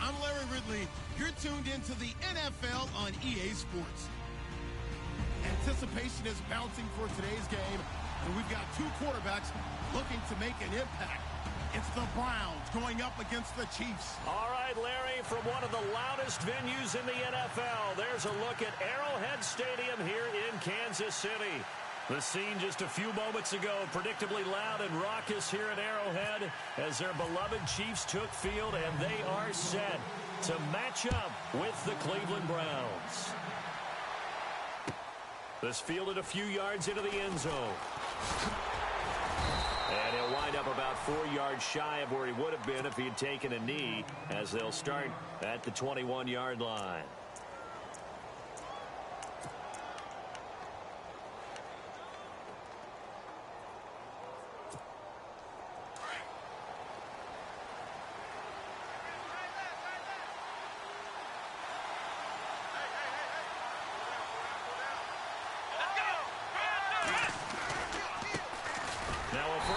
I'm Larry Ridley. You're tuned into the NFL on EA Sports. Anticipation is bouncing for today's game, and we've got two quarterbacks looking to make an impact. It's the Browns going up against the Chiefs. All right, Larry, from one of the loudest venues in the NFL, there's a look at Arrowhead Stadium here in Kansas City. The scene just a few moments ago, predictably loud and raucous here at Arrowhead as their beloved Chiefs took field, and they are set to match up with the Cleveland Browns. This fielded a few yards into the end zone. And he'll wind up about 4 yards shy of where he would have been if he had taken a knee, as they'll start at the 21-yard line.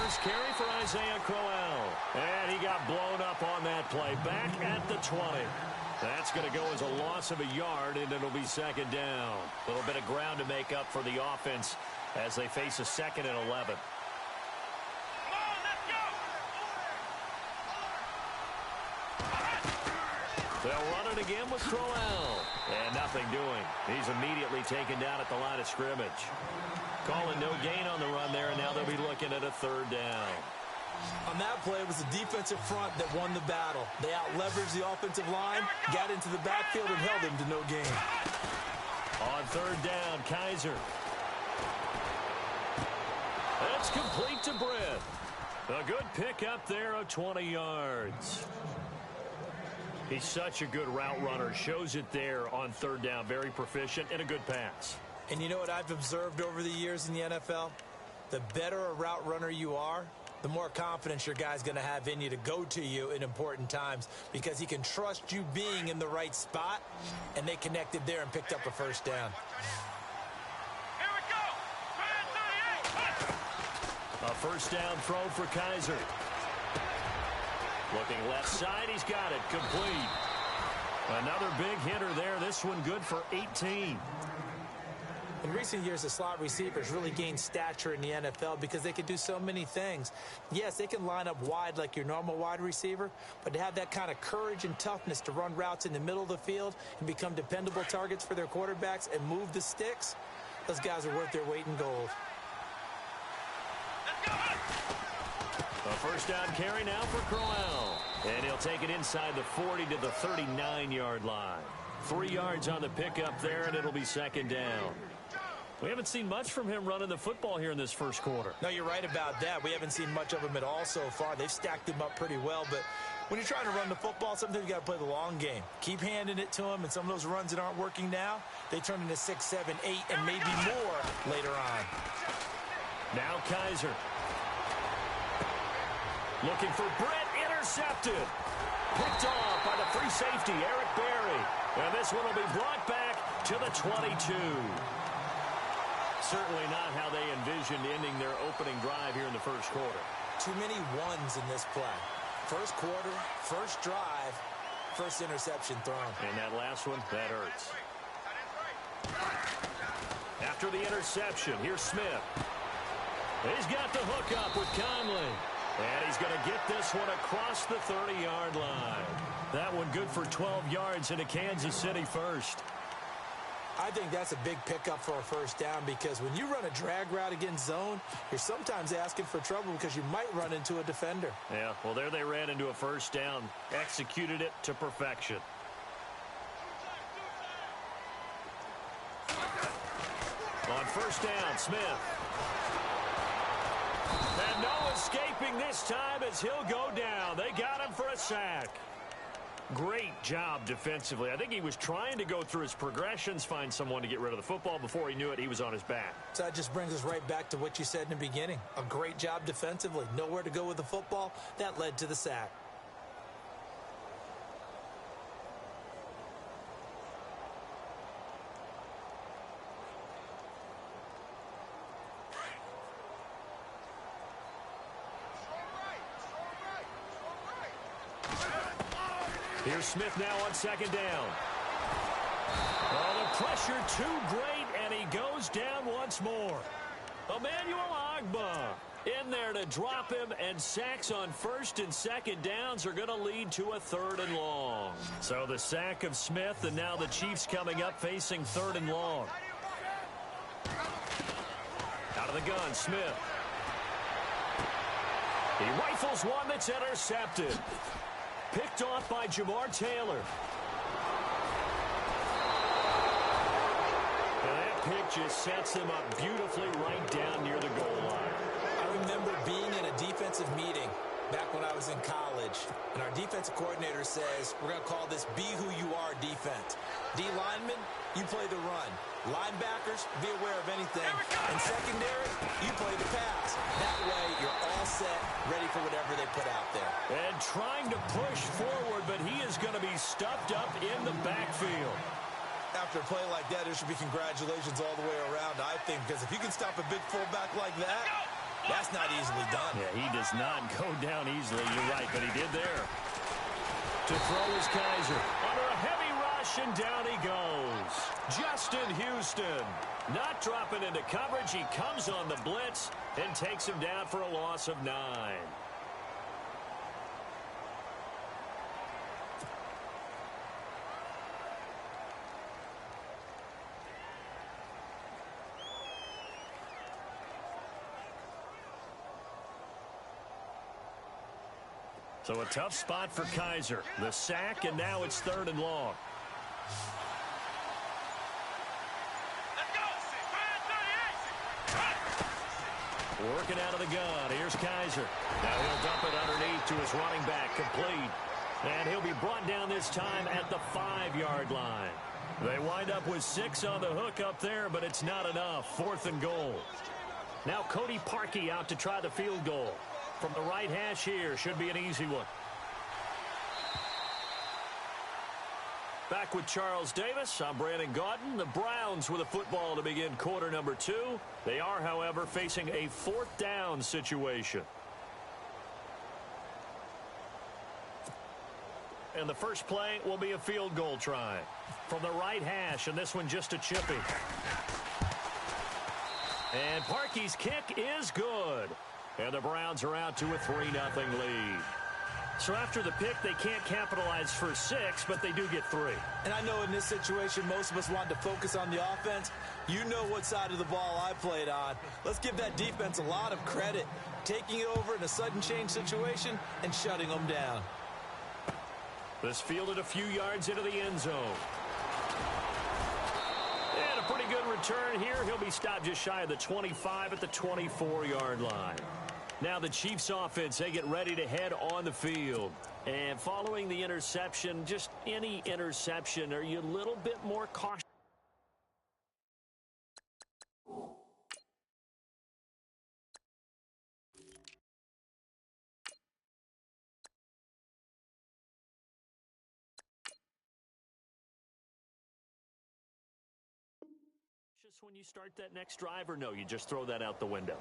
First carry for Isaiah Crowell. And he got blown up on that play. Back at the 20. That's going to go as a loss of a yard, and it'll be second down. A little bit of ground to make up for the offense as they face a 2nd and 11. They'll run it again with Crowell. And nothing doing. He's immediately taken down at the line of scrimmage. Calling no gain on the run there, and now they'll be looking at a 3rd down. On that play, it was the defensive front that won the battle. They out-leveraged the offensive line, got into the backfield, and held him to no gain. On 3rd down, Kaiser. It's complete to Britt. A good pickup there of 20 yards. He's such a good route runner. Shows it there on 3rd down. Very proficient and a good pass. And you know what I've observed over the years in the NFL? The better a route runner you are, the more confidence your guy's going to have in you to go to you in important times because he can trust you being in the right spot, and they connected there and picked up a 1st down. Here we go! 38. A 1st down throw for Kaiser. Looking left side, he's got it. Complete. Another big hitter there. This one good for 18. In recent years, the slot receivers really gained stature in the NFL because they can do so many things. Yes, they can line up wide like your normal wide receiver, but to have that kind of courage and toughness to run routes in the middle of the field and become dependable targets for their quarterbacks and move the sticks, those guys are worth their weight in gold. A 1st down carry now for Crowell. And he'll take it inside the 40 to the 39-yard line. 3 yards on the pickup there, and it'll be 2nd down. We haven't seen much from him running the football here in this first quarter. No, you're right about that. We haven't seen much of him at all so far. They've stacked him up pretty well, but when you're trying to run the football, sometimes you got to play the long game. Keep handing it to him, and some of those runs that aren't working now, they turn into 6, 7, 8, and maybe more later on. Now Kaiser. Looking for Britt, intercepted. Picked off by the free safety, Eric Berry. And this one will be brought back to the 22. Certainly not how they envisioned ending their opening drive here in the first quarter. Too many ones in this play. First quarter, first drive, first interception thrown. And that last one, that hurts. After the interception, here's Smith. He's got the hook up with Conley. And he's going to get this one across the 30-yard line. That one good for 12 yards into Kansas City first. I think that's a big pickup for a 1st down because when you run a drag route against zone, you're sometimes asking for trouble because you might run into a defender. Yeah, well, there they ran into a 1st down. Executed it to perfection. On 1st down, Smith. And no escaping this time as he'll go down. They got him for a sack. Great job defensively. I think he was trying to go through his progressions, find someone to get rid of the football. Before he knew it, he was on his back. So that just brings us right back to what you said in the beginning. A great job defensively. Nowhere to go with the football. That led to the sack. Here's Smith now on second down. Oh, the pressure too great, and he goes down once more. Emmanuel Ogbah in there to drop him, and sacks on first and second downs are going to lead to a 3rd and long. So the sack of Smith, and now the Chiefs coming up facing 3rd and long. Out of the gun, Smith. He rifles one that's intercepted. Picked off by Jamar Taylor. And that pick just sets him up beautifully right down near the goal line. I remember being in a defensive meeting back when I was in college, and our defensive coordinator says, we're going to call this Be Who You Are defense. D linemen, you play the run. Linebackers, be aware of anything. And secondary, you play the pass. That way, you're all set, ready for whatever they put out there. And trying to push forward, but he is going to be stuffed up in the backfield. After a play like that, there should be congratulations all the way around, I think, because if you can stop a big fullback like that, that's not easily done. Yeah, he does not go down easily. You're right, but he did there. To throw is Kizer. Under a heavy rush, and down he goes. Justin Houston not dropping into coverage. He comes on the blitz and takes him down for a loss of 9. So a tough spot for Kizer. The sack, and now it's 3rd and long. Working out of the gun. Here's Kizer. Now he'll dump it underneath to his running back. Complete. And he'll be brought down this time at the 5-yard line. They wind up with 6 on the hook up there, but it's not enough. 4th and goal. Now Cody Parkey out to try the field goal. From the right hash here, should be an easy one. Back with Charles Davis, I'm Brandon Gaudin. The Browns with a football to begin quarter number 2. They are, however, facing a 4th down situation. And the first play will be a field goal try. From the right hash, and this one just a chippy. And Parkey's kick is good. And the Browns are out to a 3-0 lead. So after the pick, they can't capitalize for 6, but they do get 3. And I know in this situation, most of us wanted to focus on the offense. You know what side of the ball I played on. Let's give that defense a lot of credit. Taking it over in a sudden change situation and shutting them down. This fielded a few yards into the end zone. And a pretty good return here. He'll be stopped just shy of the 25 at the 24-yard line. Now the Chiefs offense, they get ready to head on the field. And following the interception, just any interception, are you a little bit more cautious? When you start that next drive, or no, you just throw that out the window?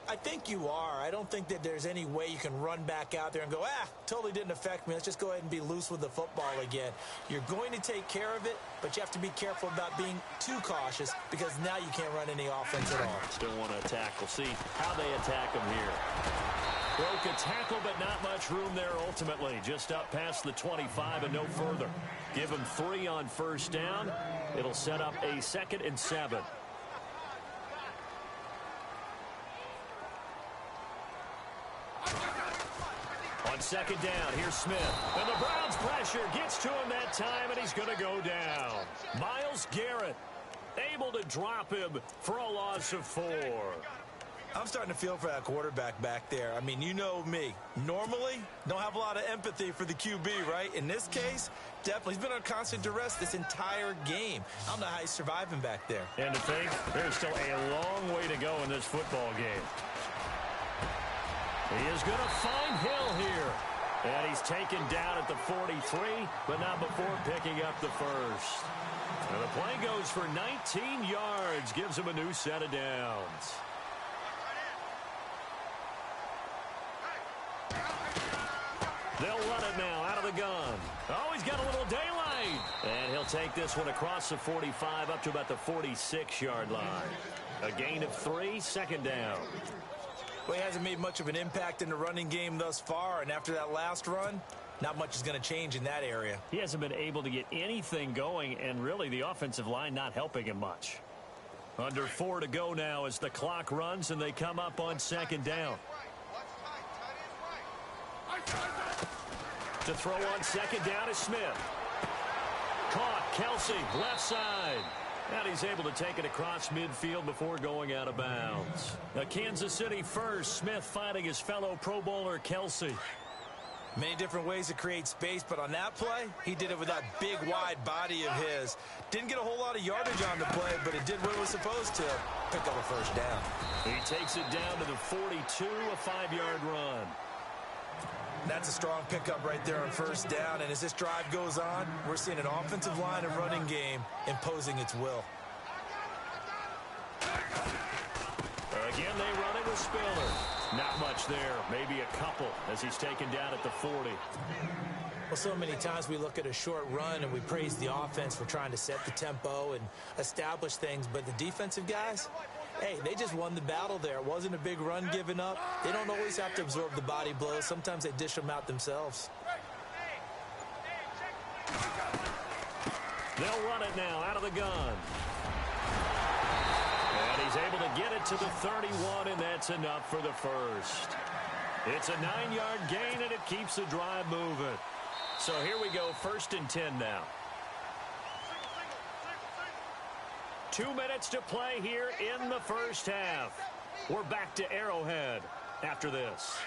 I think you are. I don't think that there's any way you can run back out there and go, totally didn't affect me. Let's just go ahead and be loose with the football again. You're going to take care of it, but you have to be careful about being too cautious because now you can't run any offense at all. Still want to attack. We'll see how they attack them here. Broke a tackle, but not much room there ultimately. Just up past the 25 and no further. Give him 3 on first down. It'll set up a 2nd and 7. On second down, here's Smith. And the Browns pressure gets to him that time, and he's going to go down. Myles Garrett able to drop him for a loss of 4. I'm starting to feel for that quarterback back there. I mean, you know me. Normally, don't have a lot of empathy for the QB, right? In this case, definitely. He's been under constant duress this entire game. I don't know how he's surviving back there. And to think, there's still a long way to go in this football game. He is going to find Hill here. And he's taken down at the 43, but not before picking up the first. And the play goes for 19 yards, gives him a new set of downs. They'll run it now out of the gun. Oh, he's got they'll take this one across the 45 up to about the 46-yard line. A gain of 3, second down. Well, he hasn't made much of an impact in the running game thus far, and after that last run, not much is going to change in that area. He hasn't been able to get anything going, and really the offensive line not helping him much. Under 4 to go now as the clock runs, and they come up on second down. To throw on second down is Smith. Caught, Kelsey, left side. And he's able to take it across midfield before going out of bounds. A Kansas City first, Smith fighting his fellow Pro Bowler Kelsey. Many different ways to create space, but on that play, he did it with that big, wide body of his. Didn't get a whole lot of yardage on the play, but it did what it was supposed to. Pick up a first down. He takes it down to the 42, a 5-yard run. That's a strong pickup right there on first down, and as this drive goes on, we're seeing an offensive line and running game imposing its will. Again, they run it with Spiller. Not much there, maybe a couple as he's taken down at the 40. Well, so many times we look at a short run and we praise the offense for trying to set the tempo and establish things, but the defensive guys, hey, they just won the battle there. It wasn't a big run given up. They don't always have to absorb the body blows. Sometimes they dish them out themselves. They'll run it now out of the gun. And he's able to get it to the 31, and that's enough for the first. It's a 9-yard gain, and it keeps the drive moving. So here we go, 1st and 10 now. 2 minutes to play here in the first half. We're back to Arrowhead after this.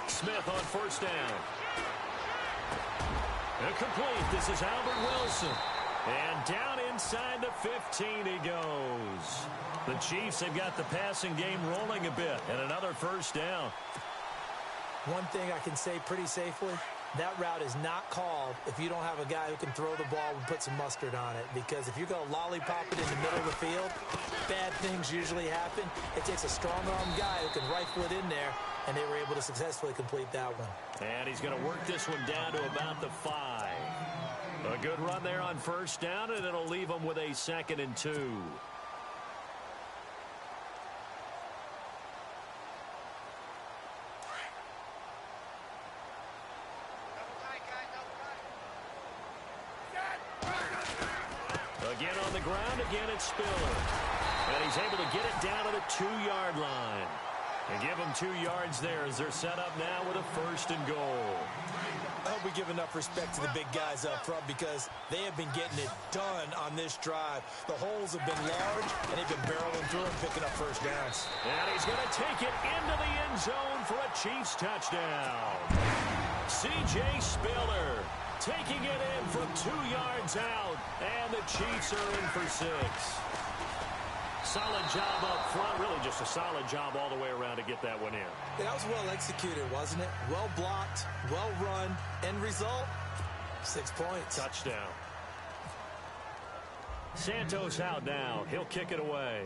Smith on first down. Incomplete. This is Albert Wilson. And down inside the 15 he goes. The Chiefs have got the passing game rolling a bit. And another first down. One thing I can say pretty safely, that route is not called if you don't have a guy who can throw the ball and put some mustard on it. Because if you're going to lollipop it in the middle of the field, bad things usually happen. It takes a strong-arm guy who can rifle it in there, and they were able to successfully complete that one. And he's going to work this one down to about the 5. A good run there on first down, and it'll leave him with a 2nd and 2. Again on the ground, again it's Spiller. And he's able to get it down to the 2-yard line. And give them 2 yards there as they're set up now with a 1st and goal. I hope we give enough respect to the big guys up front because they have been getting it done on this drive. The holes have been large, and they've been barreling through and picking up first downs. And he's going to take it into the end zone for a Chiefs touchdown. C.J. Spiller taking it in from 2 yards out, and the Chiefs are in for 6. Solid job up front, really just a solid job all the way around to get that one in. Yeah, that was well executed, wasn't it? Well blocked, well run. End result, 6 points. Touchdown. Santos out now. He'll kick it away.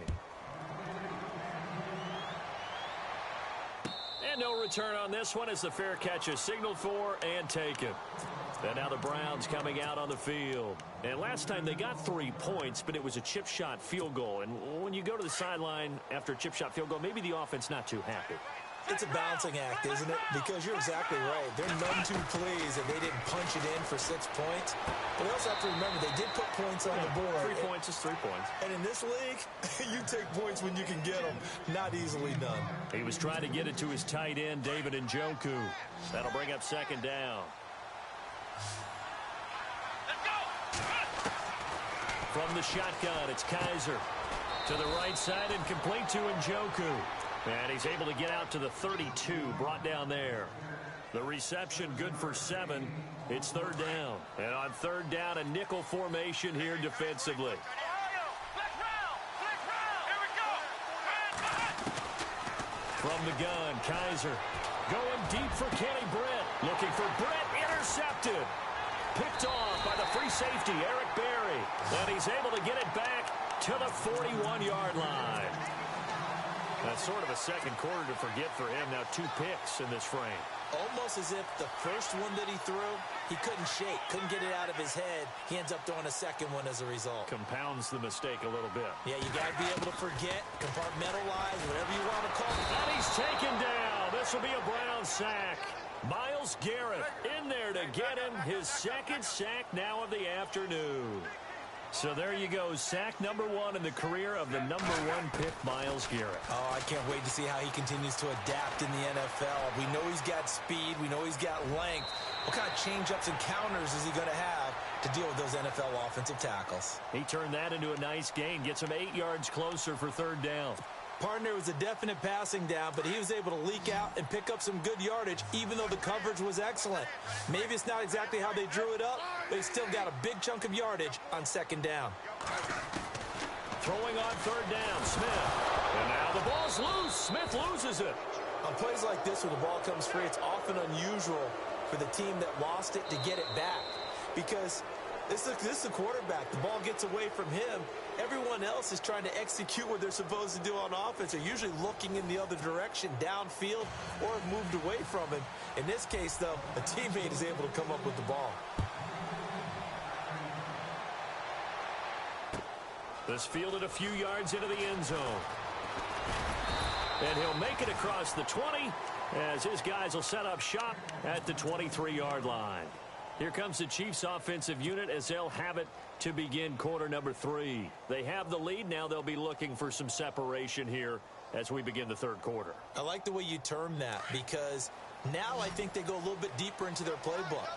And no return on this one as the fair catch is signaled for and taken. And now the Browns coming out on the field. And last time they got 3 points, but it was a chip shot field goal. And when you go to the sideline after a chip shot field goal, maybe the offense not too happy. It's a balancing act, isn't it? Because you're exactly right. They're none too pleased that they didn't punch it in for 6 points. But they also have to remember they did put points on the board. 3 points is 3 points. And in this league, you take points when you can get them. Not easily done. He was trying to get it to his tight end, David Njoku. That'll bring up 2nd down. From the shotgun, it's Kaiser. To the right side and complete to Njoku. And he's able to get out to the 32, brought down there. The reception good for 7. It's 3rd down. And on 3rd down, a nickel formation here defensively. From the gun, Kaiser going deep for Kenny Britt. Looking for Britt, intercepted. Picked off by the free safety, Eric Berry. And he's able to get it back to the 41-yard line. That's sort of a second quarter to forget for him. Now 2 picks in this frame. Almost as if the first one that he threw, he couldn't shake, couldn't get it out of his head. He ends up throwing a second one as a result. Compounds the mistake a little bit. Yeah, you got to be able to forget, compartmentalize, whatever you want to call it. And he's taken down. This will be a Brown sack. Myles Garrett in there to get him his second sack now of the afternoon. So there you go, sack number 1 in the career of the number 1 pick, Myles Garrett. Oh, I can't wait to see how he continues to adapt in the NFL. We know he's got speed. We know he's got length. What kind of change-ups and counters is he going to have to deal with those NFL offensive tackles? He turned that into a nice gain, gets him 8 yards closer for 3rd down. Partner was a definite passing down, but he was able to leak out and pick up some good yardage, even though the coverage was excellent. Maybe it's not exactly how they drew it up, but he still got a big chunk of yardage on 2nd down. Throwing on 3rd down, Smith. And now the ball's loose. Smith loses it. On plays like this, when the ball comes free, it's often unusual for the team that lost it to get it back, because this is a quarterback. The ball gets away from him. Everyone else is trying to execute what they're supposed to do on offense. They're usually looking in the other direction, downfield, or have moved away from him. In this case, though, a teammate is able to come up with the ball. This fielded a few yards into the end zone. And he'll make it across the 20 as his guys will set up shop at the 23-yard line. Here comes the Chiefs offensive unit as they'll have it to begin quarter number 3. They have the lead. Now they'll be looking for some separation here as we begin the 3rd quarter. I like the way you term that, because now I think they go a little bit deeper into their playbook.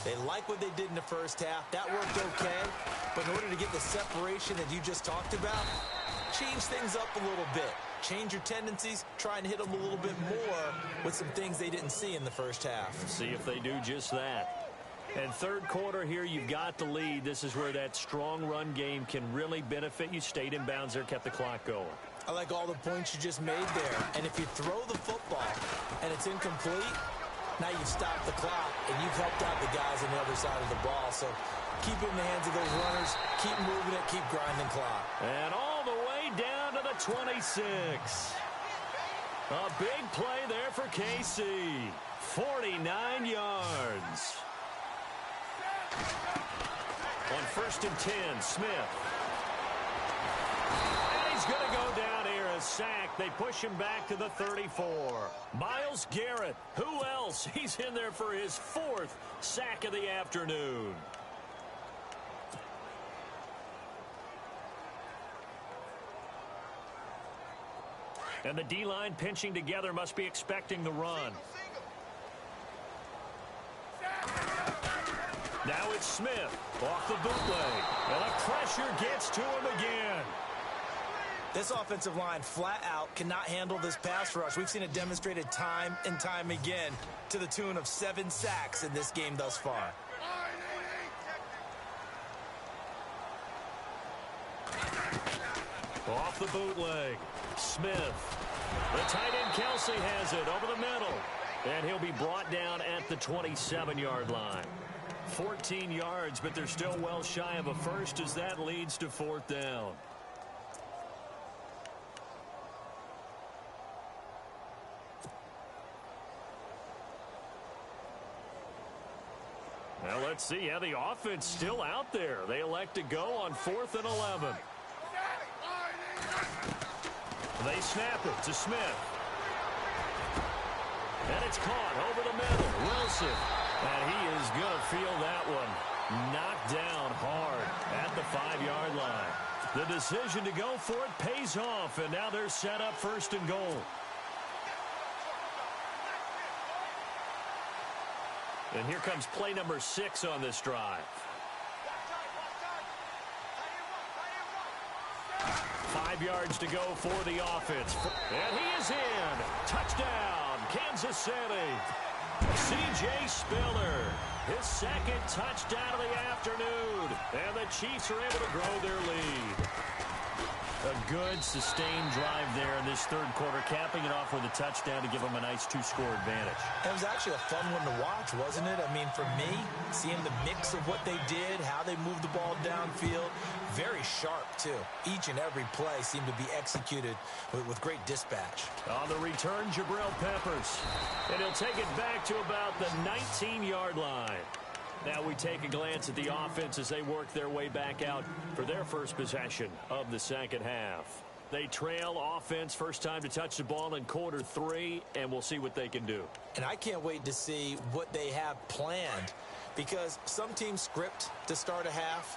They like what they did in the first half. That worked okay. But in order to get the separation that you just talked about, change things up a little bit. Change your tendencies. Try and hit them a little bit more with some things they didn't see in the first half. See if they do just that. And 3rd quarter here, you've got the lead. This is where that strong run game can really benefit you. Stayed in bounds there, kept the clock going. I like all the points you just made there. And if you throw the football and it's incomplete, now you've stopped the clock and you've helped out the guys on the other side of the ball. So keep it in the hands of those runners. Keep moving it. Keep grinding clock. And all the way down to the 26. A big play there for KC. 49 yards. On 1st and 10, Smith. And he's going to go down here, a sack. They push him back to the 34. Myles Garrett, who else? He's in there for his 4th sack of the afternoon. And the D-line pinching together, must be expecting the run. Now it's Smith off the bootleg. And the pressure gets to him again. This offensive line flat out cannot handle this pass rush. We've seen it demonstrated time and time again to the tune of 7 sacks in this game thus far. Off the bootleg. Smith. The tight end Kelsey has it over the middle. And he'll be brought down at the 27-yard line. 14 yards, but they're still well shy of a first as that leads to 4th down. Now let's see how the offense still out there. They elect to go on 4th and 11. They snap it to Smith. And it's caught over the middle. Wilson. And he is going to feel that one knocked down hard at the 5-yard line. The decision to go for it pays off, and now they're set up 1st and goal. And here comes play number 6 on this drive. 5 yards to go for the offense. And he is in. Touchdown, Kansas City. C.J. Spiller, his 2nd touchdown of the afternoon. And the Chiefs are able to grow their lead. A good, sustained drive there in this third quarter, capping it off with a touchdown to give them a nice 2-score advantage. It was actually a fun one to watch, wasn't it? I mean, for me, seeing the mix of what they did, how they moved the ball downfield, very sharp, too. Each and every play seemed to be executed with great dispatch. On the return, Jabril Peppers. And he'll take it back to about the 19-yard line. Now we take a glance at the offense as they work their way back out for their first possession of the second half. They trail offense, first time to touch the ball in quarter 3, and we'll see what they can do. And I can't wait to see what they have planned, because some teams script to start a half.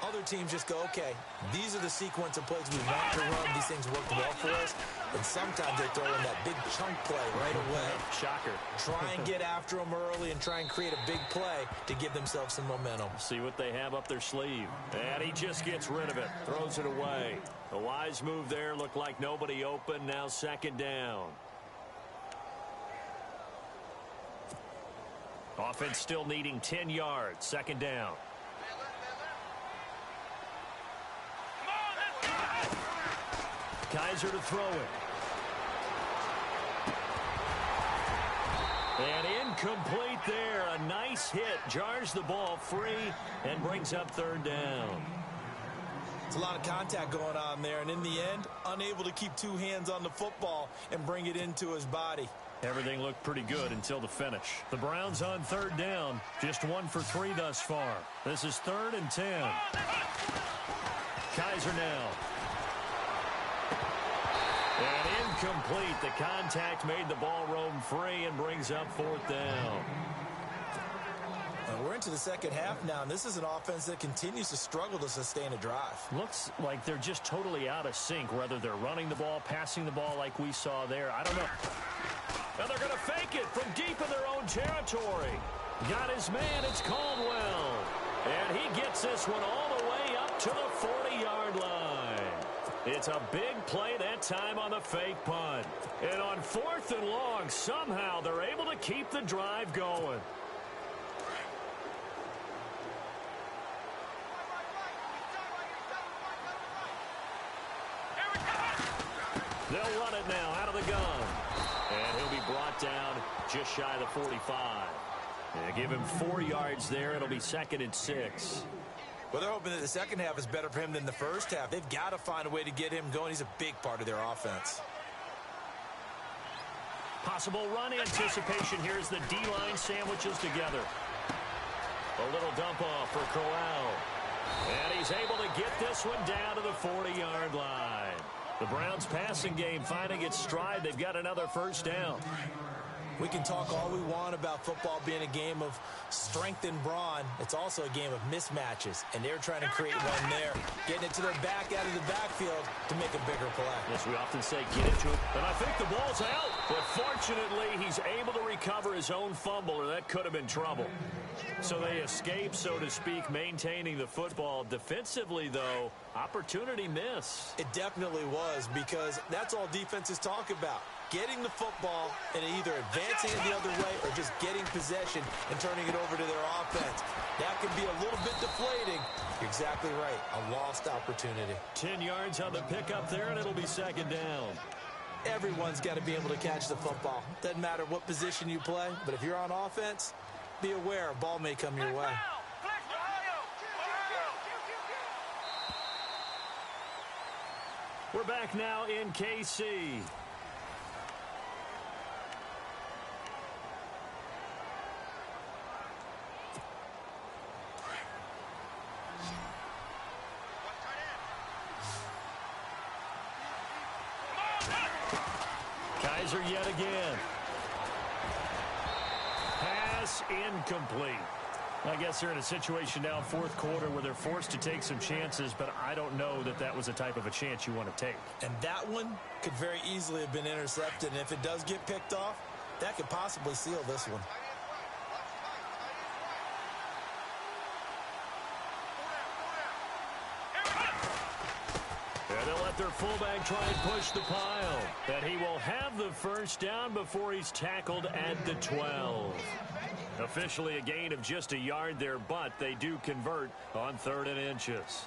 Other teams just go, okay, these are the sequence of plays we want to run. These things work well for us. And sometimes they throw in that big chunk play right away. Shocker. Try and get after them early and try and create a big play to give themselves some momentum. See what they have up their sleeve. And he just gets rid of it. Throws it away. A wise move there. Looked like nobody open. Now second down. Offense still needing 10 yards. Second down. Kizer to throw it. And incomplete there. A nice hit. Jars the ball free and brings up third down. It's a lot of contact going on there, and in the end, unable to keep two hands on the football and bring it into his body. Everything looked pretty good until the finish. The Browns on third down. Just 1 for 3 thus far. This is 3rd and 10. Kizer now. And incomplete. The contact made the ball roam free and brings up 4th down. We're into the second half now, and this is an offense that continues to struggle to sustain a drive. Looks like they're just totally out of sync, whether they're running the ball, passing the ball like we saw there. I don't know. Now they're going to fake it from deep in their own territory. Got his man. It's Caldwell. And he gets this one all the way up to the 40-yard line. It's a big play that time on the fake punt. And on 4th and long, somehow they're able to keep the drive going. They'll run it now out of the gun. And he'll be brought down just shy of the 45. And give him 4 yards there. It'll be 2nd and 6. Well, they're hoping that the second half is better for him than the first half. They've got to find a way to get him going. He's a big part of their offense. Possible run anticipation here as the D-line sandwiches together. A little dump off for Corral. And he's able to get this one down to the 40-yard line. The Browns passing game finding its stride. They've got another first down. We can talk all we want about football being a game of strength and brawn. It's also a game of mismatches, and they're trying to create one there, getting it to their back out of the backfield to make a bigger play. Yes, we often say get into it, and I think the ball's out. But fortunately, he's able to recover his own fumble, or that could have been trouble. So they escape, so to speak, maintaining the football. Defensively, though, opportunity miss. It definitely was, because that's all defenses talk about. Getting the football and either advancing it the other way or just getting possession and turning it over to their offense. That can be a little bit deflating. You're exactly right. A lost opportunity. 10 yards on the pickup there, and it'll be second down. Everyone's got to be able to catch the football. Doesn't matter what position you play, but if you're on offense, be aware a ball may come your way. We're back now in KC. Kizer yet again. Pass incomplete. I guess they're in a situation now, 4th quarter, where they're forced to take some chances, but I don't know that that was the type of a chance you want to take. And that one could very easily have been intercepted, and if it does get picked off, that could possibly seal this one. And they'll let their fullback try and push the pile. And he will have the first down before he's tackled at the 12. Officially a gain of just a yard there, but they do convert on 3rd and inches.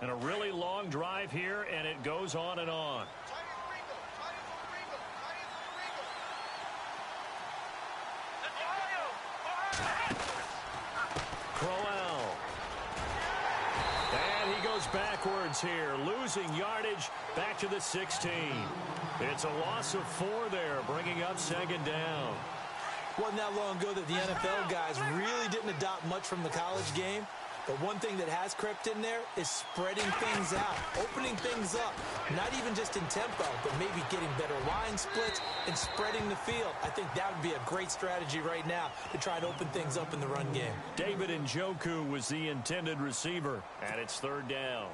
And a really long drive here, and it goes on and on. Crowell. And he goes backwards here, losing yardage back to the 16. It's a loss of 4 there, bringing up second down. Wasn't that long ago that the NFL guys really didn't adopt much from the college game. But one thing that has crept in there is spreading things out, opening things up, not even just in tempo, but maybe getting better line splits and spreading the field. I think that would be a great strategy right now to try to open things up in the run game. David Njoku was the intended receiver, and it's third down.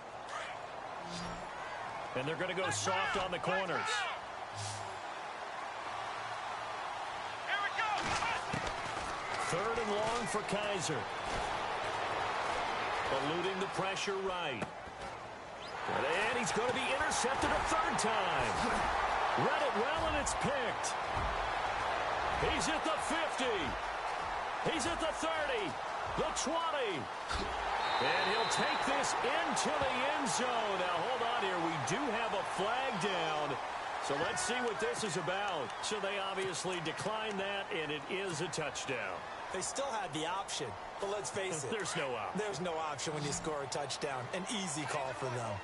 And they're going to go soft on the corners. Third and long for Kaiser. Eluding the pressure right. And he's going to be intercepted a third time. Read it well, and it's picked. He's at the 50. He's at the 30. The 20. And he'll take this into the end zone. Now, hold on here. We do have a flag down. So let's see what this is about. So they obviously declined that, and it is a touchdown. They still had the option, but let's face it. There's no option. There's no option when you score a touchdown. An easy call for them.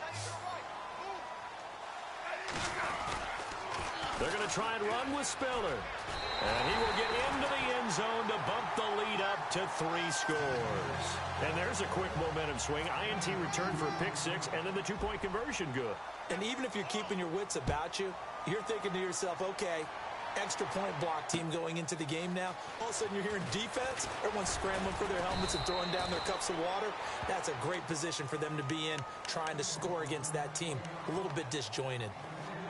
They're going to try and run with Spiller. And he will get into the end zone to bump the lead up to 3 scores. And there's a quick momentum swing. INT return for a pick 6, and then the 2-point conversion good. And even if you're keeping your wits about you, you're thinking to yourself, okay, extra point block team going into the game now. All of a sudden you're hearing defense. Everyone's scrambling for their helmets and throwing down their cups of water. That's a great position for them to be in, trying to score against that team. A little bit disjointed.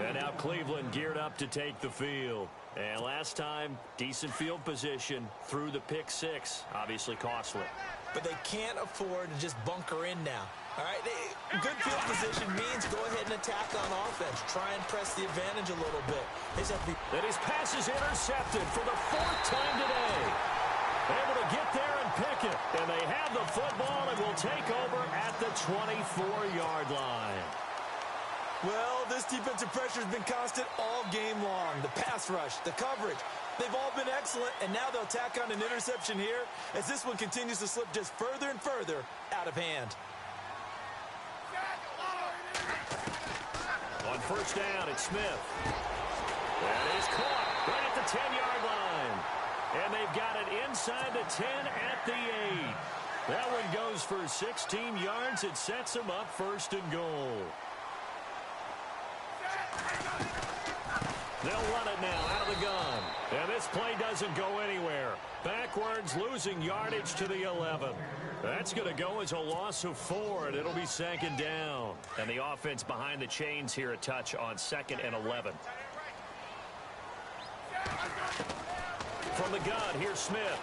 And now Cleveland geared up to take the field. And last time, decent field position through the pick 6. Obviously costly. But they can't afford to just bunker in now. All right, good field position means go ahead and attack on offense. Try and press the advantage a little bit. And his pass is intercepted for the 4th time today. Able to get there and pick it. And they have the football and will take over at the 24-yard line. Well, this defensive pressure has been constant all game long. The pass rush, the coverage, they've all been excellent. And now they'll tack on an interception here as this one continues to slip just further and further out of hand. On first down, it's Smith. That is caught right at the 10-yard line. And they've got it inside the 10 at the 8. That one goes for 16 yards. It sets them up first and goal. They'll run it now out of the gun. And this play doesn't go anywhere. Backwards, losing yardage to the 11. That's going to go as a loss of 4, and it'll be second down. And the offense behind the chains here a touch on 2nd and 11. From the gun, here's Smith.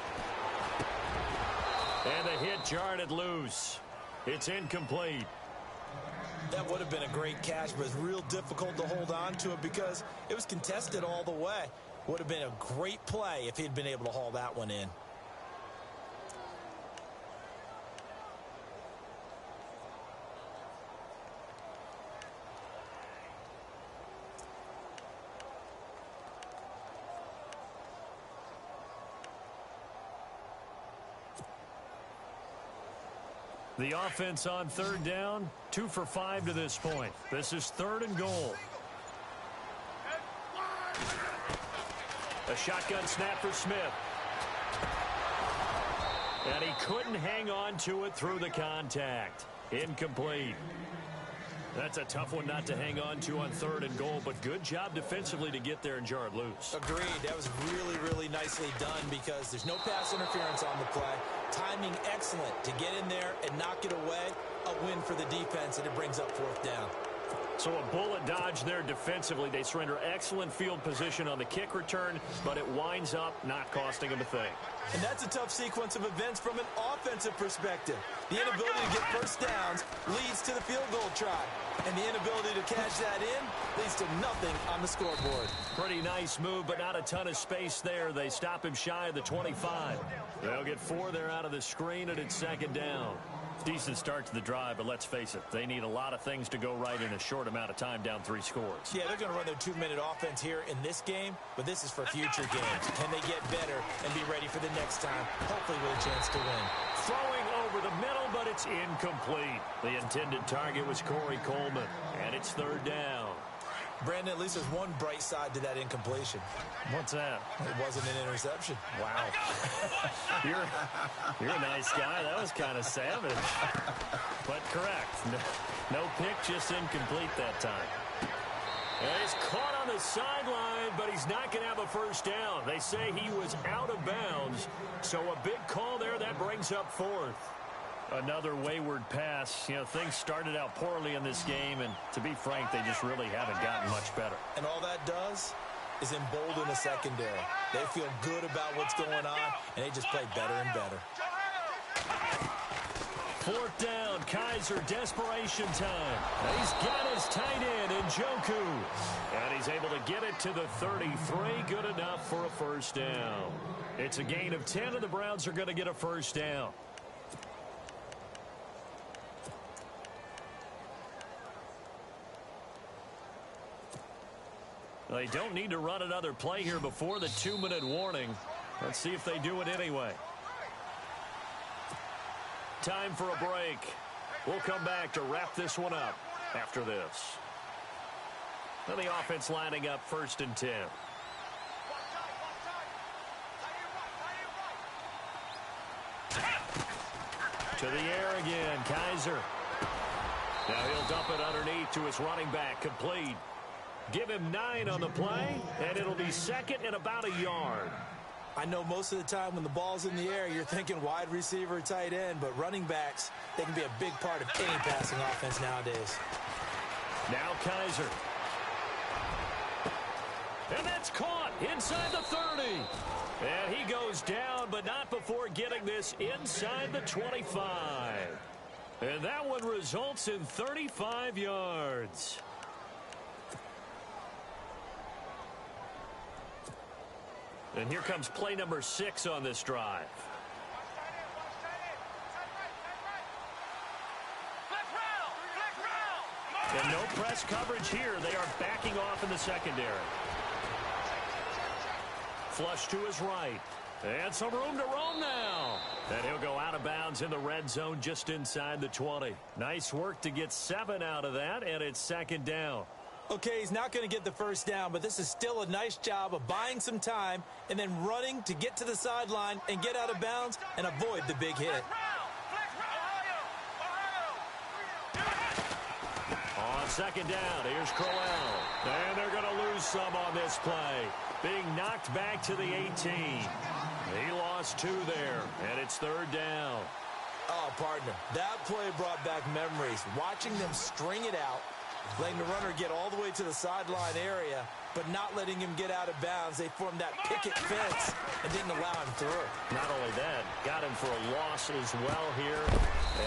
And the hit jarred loose. It's incomplete. That would have been a great catch, but it's real difficult to hold on to it because it was contested all the way. Would have been a great play if he'd been able to haul that one in. The offense on third down, 2 for 5 to this point. This is 3rd and goal. A shotgun snap for Smith. And he couldn't hang on to it through the contact. Incomplete. That's a tough one not to hang on to on 3rd and goal, but good job defensively to get there and jar it loose. Agreed. That was really, really nicely done because there's no pass interference on the play. Timing excellent to get in there and knock it away. A win for the defense, and it brings up 4th down. So a bullet dodge there defensively. They surrender excellent field position on the kick return, but it winds up not costing them a thing. And that's a tough sequence of events from an offensive perspective. The inability to get first downs leads to the field goal try. And the inability to cash that in leads to nothing on the scoreboard. Pretty nice move, but not a ton of space there. They stop him shy of the 25. They'll get 4 there out of the screen, and it's 2nd down. Decent start to the drive, but let's face it, they need a lot of things to go right in a short amount of time down 3 scores. Yeah, they're going to run their 2-minute offense here in this game, but this is for future games. Can they get better and be ready for the next time, hopefully with a chance to win? Throwing over the middle, but it's incomplete. The intended target was Corey Coleman, and it's 3rd down. Brandon, at least there's one bright side to that incompletion. What's that? It wasn't an interception. Wow. You're a nice guy. That was kind of savage. But correct. No pick, just incomplete that time. And he's caught on the sideline, but he's not going to have a first down. They say he was out of bounds, so a big call there. That brings up 4th. Another wayward pass. You know, things started out poorly in this game, and to be frank, they just really haven't gotten much better. And all that does is embolden the secondary. They feel good about what's going on, and they just play better and better. 4th down, Kaiser, desperation time. He's got his tight end, Njoku. And he's able to get it to the 33. Good enough for a first down. It's a gain of 10, and the Browns are going to get a first down. They don't need to run another play here before the 2-minute warning. Let's see if they do it anyway. Time for a break. We'll come back to wrap this one up after this. Now the offense lining up 1st and 10. To the air again, Kaiser. Now he'll dump it underneath to his running back, complete. Give him 9 on the play, and it'll be 2nd and about a yard. I know most of the time when the ball's in the air, you're thinking wide receiver, tight end, but running backs, they can be a big part of any passing offense nowadays. Now Kaiser. And that's caught inside the 30. And he goes down, but not before getting this inside the 25. And that one results in 35 yards. And here comes play number 6 on this drive. And no press coverage here. They are backing off in the secondary. Flush to his right. And some room to roam now. And he'll go out of bounds in the red zone just inside the 20. Nice work to get 7 out of that, and it's 2nd down. Okay, he's not going to get the first down, but this is still a nice job of buying some time and then running to get to the sideline and get out of bounds and avoid the big hit. On 2nd down, here's Crowell. And they're going to lose some on this play. Being knocked back to the 18. He lost 2 there, and it's 3rd down. Oh, partner, that play brought back memories. Watching them string it out, letting the runner get all the way to the sideline area, but not letting him get out of bounds. They formed that picket fence and didn't allow him through. Not only that, got him for a loss as well here.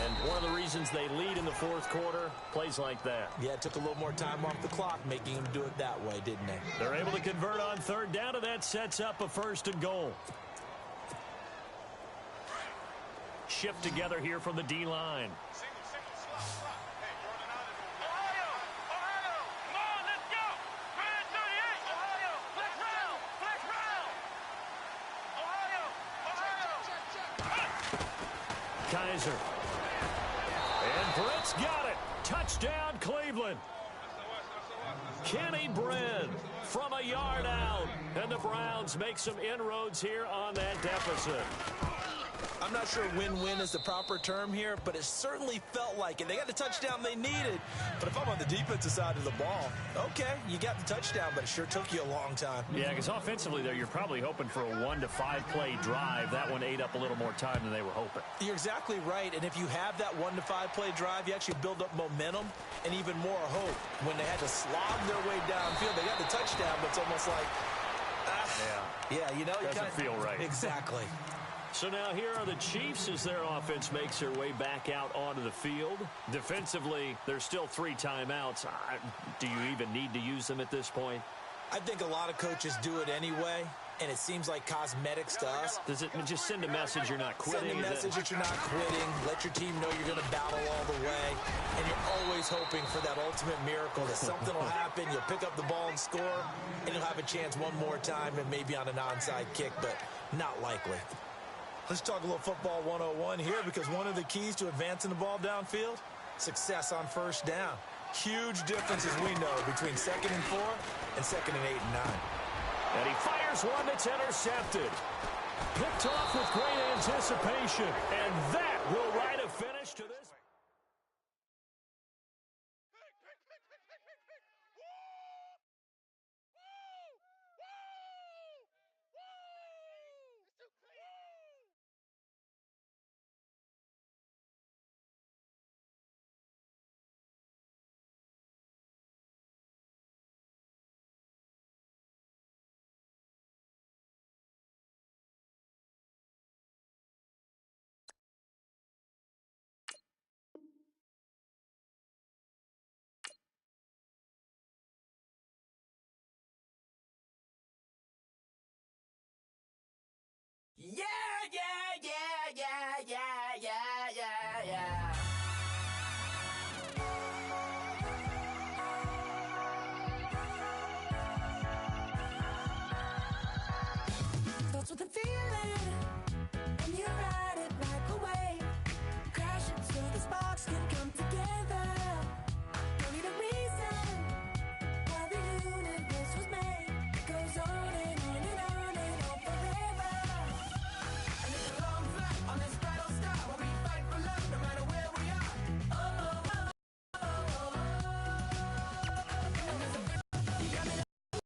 And one of the reasons they lead in the 4th quarter, plays like that. Yeah, it took a little more time off the clock, making him do it that way, didn't they? They're able to convert on 3rd down, and that sets up a 1st and goal. Shift together here from the D-line. Kaiser. And Britt's got it. Touchdown, Cleveland. Kenny Britt from a yard out. And the Browns make some inroads here on that deficit. I'm not sure win-win is the proper term here, but it certainly felt like it. They got the touchdown they needed, but if I'm on the defensive side of the ball, okay, you got the touchdown, but it sure took you a long time. Yeah, because offensively there, you're probably hoping for a 1 to 5 play drive. That one ate up a little more time than they were hoping. You're exactly right, and if you have that 1 to 5 play drive, you actually build up momentum and even more hope. When they had to slog their way downfield, they got the touchdown, but it's almost like, yeah, you know, doesn't feel right. Exactly. So now here are the Chiefs as their offense makes their way back out onto the field. Defensively, there's still 3 timeouts. Do you even need to use them at this point? I think a lot of coaches do it anyway, and it seems like cosmetics to us. Does it just send a message you're not quitting? Send a message that you're not quitting. Let your team know you're going to battle all the way. And you're always hoping for that ultimate miracle, that something will happen, you'll pick up the ball and score, and you'll have a chance one more time and maybe on an onside kick, but not likely. Let's talk a little football 101 here, because one of the keys to advancing the ball downfield, success on first down. Huge difference, as we know, between 2nd and 4 and 2nd and 8 and 9. And he fires one that's intercepted. Picked off with great anticipation. And that will write a finish to this.